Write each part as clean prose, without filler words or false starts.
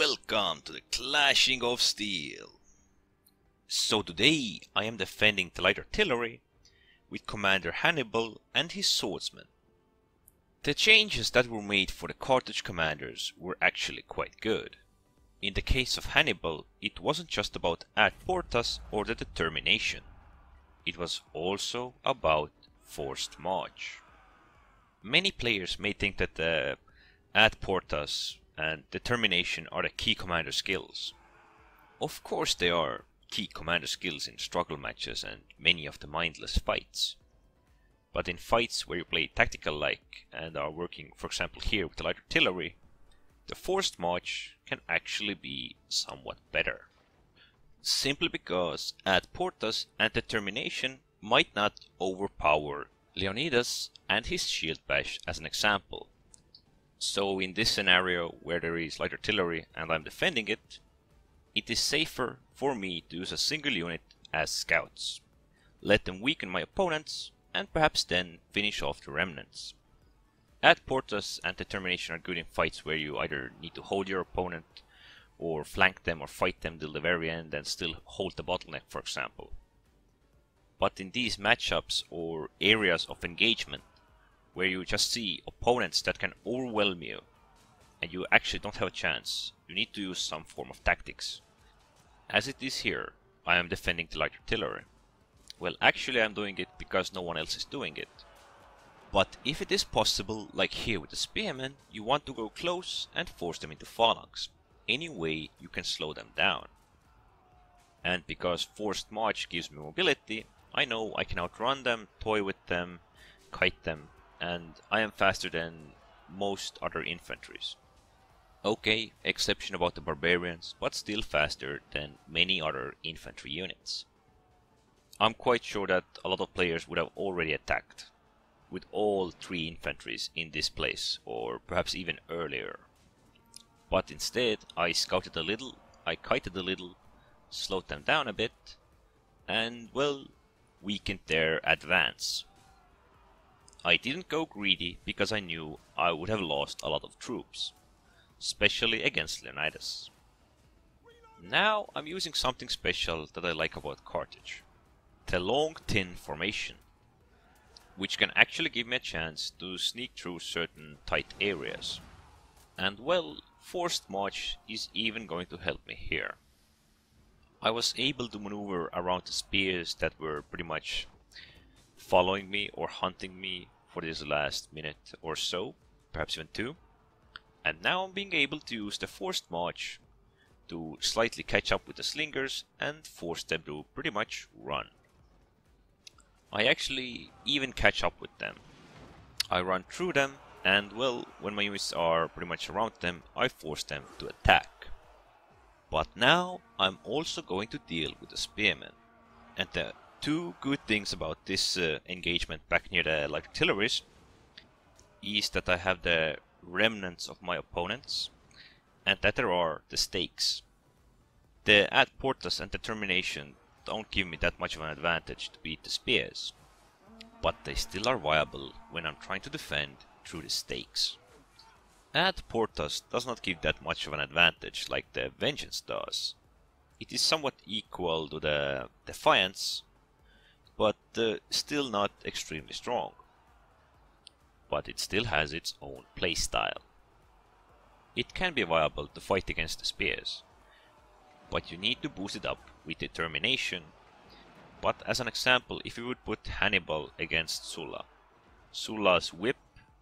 Welcome to the Clashing of Steel. So today I am defending the light artillery with Commander Hannibal and his swordsmen. The changes that were made for the Carthage commanders were actually quite good. In the case of Hannibal, it wasn't just about AD Portas or the Determination. It was also about forced march. Many players may think that the AD Portas and Determination are the key commander skills. Of course they are key commander skills in struggle matches and many of the mindless fights. But in fights where you play tactical like and are working, for example here with the light artillery, the forced march can actually be somewhat better. Simply because AD Portas and Determination might not overpower Leonidas and his shield bash as an example. So in this scenario where there is light artillery and I'm defending it, it is safer for me to use a single unit as scouts. Let them weaken my opponents and perhaps then finish off the remnants. AD Portas and Determination are good in fights where you either need to hold your opponent or flank them or fight them till the very end and still hold the bottleneck, for example. But in these matchups or areas of engagement where you just see opponents that can overwhelm you and you actually don't have a chance, you need to use some form of tactics. As it is here, I am defending the light artillery. Well, actually I'm doing it because no one else is doing it. But if it is possible, like here with the spearmen, you want to go close and force them into phalanx. Any way you can slow them down. And because forced march gives me mobility, I know I can outrun them, toy with them, kite them, and I am faster than most other infantries. Okay, exception about the barbarians, but still faster than many other infantry units. I'm quite sure that a lot of players would have already attacked with all three infantries in this place, or perhaps even earlier. But instead, I scouted a little, I kited a little, slowed them down a bit, and, well, weakened their advance. I didn't go greedy because I knew I would have lost a lot of troops, especially against Leonidas. Now I'm using something special that I like about Carthage. The long thin formation, which can actually give me a chance to sneak through certain tight areas. And well, forced march is even going to help me here. I was able to maneuver around the spears that were pretty much following me or hunting me for this last minute or so, perhaps even two. And now I'm being able to use the forced march to slightly catch up with the slingers and force them to pretty much run. I actually even catch up with them. I run through them and, well, when my units are pretty much around them, I force them to attack. But now I'm also going to deal with the spearmen. And the two good things about this engagement back near the light artilleries is that I have the remnants of my opponents and that there are the stakes. The AD Portas and Determination don't give me that much of an advantage to beat the spears, but they still are viable when I'm trying to defend through the stakes. AD Portas does not give that much of an advantage like the Vengeance does. It is somewhat equal to the Defiance, but still not extremely strong. But it still has its own playstyle. It can be viable to fight against the spears, but you need to boost it up with Determination. But as an example, if you would put Hannibal against Sulla, Sulla's whip,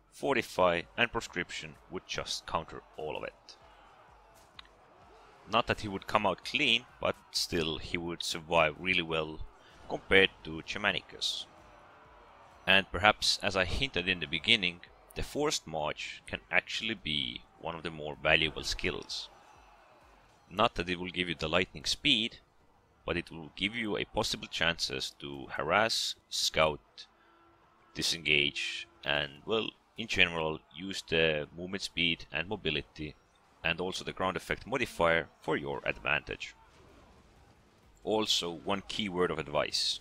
fortify and proscription would just counter all of it. Not that he would come out clean, but still he would survive really well compared to Germanicus. And perhaps, as I hinted in the beginning, the forced march can actually be one of the more valuable skills. Not that it will give you the lightning speed, but it will give you a possible chances to harass, scout, disengage, and, well, in general, use the movement speed and mobility and also the ground effect modifier for your advantage. Also, one key word of advice.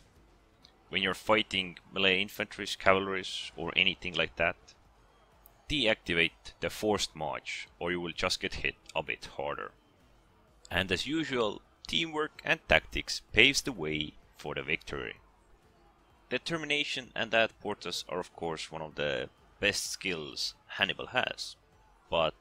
When you're fighting melee infantry, cavalry, or anything like that, deactivate the forced march or you will just get hit a bit harder. And as usual, teamwork and tactics paves the way for the victory. Determination and AD Portas are of course one of the best skills Hannibal has, but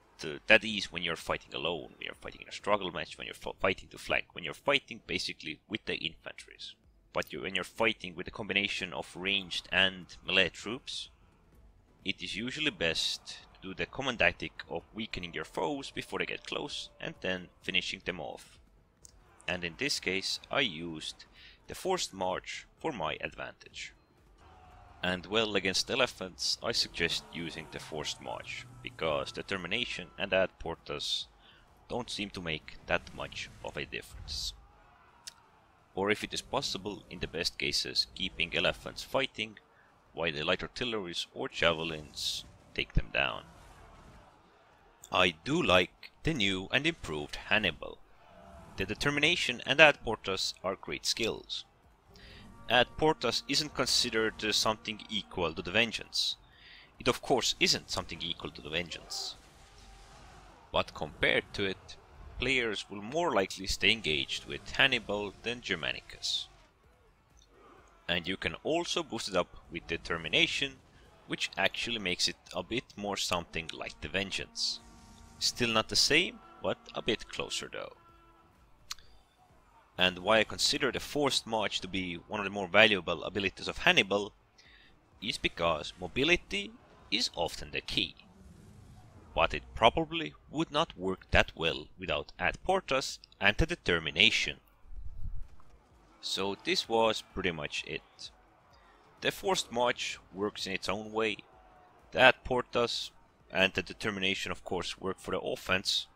that is when you're fighting alone, when you're fighting in a struggle match, when you're fighting to flank, when you're fighting basically with the infantries. But when you're fighting with a combination of ranged and melee troops, it is usually best to do the common tactic of weakening your foes before they get close and then finishing them off. And in this case I used the forced march for my advantage. And well, against elephants I suggest using the forced march, because determination and AD Portas don't seem to make that much of a difference. Or if it is possible, in the best cases, keeping elephants fighting while the light artilleries or javelins take them down. I do like the new and improved Hannibal. The determination and AD Portas are great skills. AD Portas isn't considered something equal to the vengeance. It of course isn't something equal to the vengeance. But compared to it, players will more likely stay engaged with Hannibal than Germanicus. And you can also boost it up with determination, which actually makes it a bit more something like the vengeance. Still not the same, but a bit closer though. And why I consider the forced march to be one of the more valuable abilities of Hannibal is because mobility is often the key. But it probably would not work that well without AD Portas and the determination. So this was pretty much it. The forced march works in its own way. The AD Portas and the determination of course work for the offense,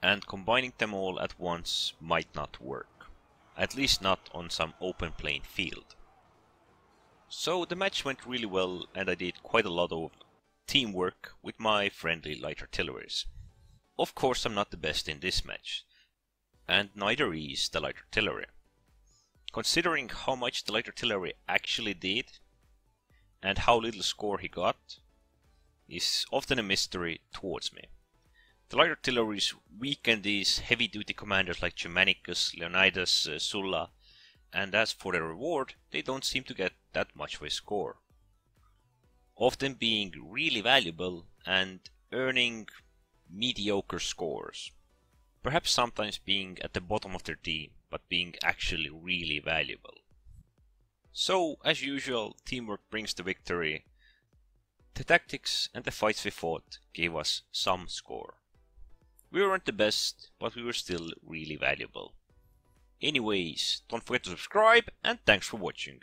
and combining them all at once might not work, at least not on some open playing field. So the match went really well and I did quite a lot of teamwork with my friendly light artilleries. Of course I'm not the best in this match, and neither is the light artillery. Considering how much the light artillery actually did, and how little score he got, is often a mystery towards me. The light artilleries weaken these heavy-duty commanders like Germanicus, Leonidas, Sulla, and as for the reward, they don't seem to get that much of a score. Often being really valuable and earning mediocre scores. Perhaps sometimes being at the bottom of their team, but being actually really valuable. So, as usual, teamwork brings the victory. The tactics and the fights we fought gave us some score. We weren't the best, but we were still really valuable. Anyways, don't forget to subscribe and thanks for watching.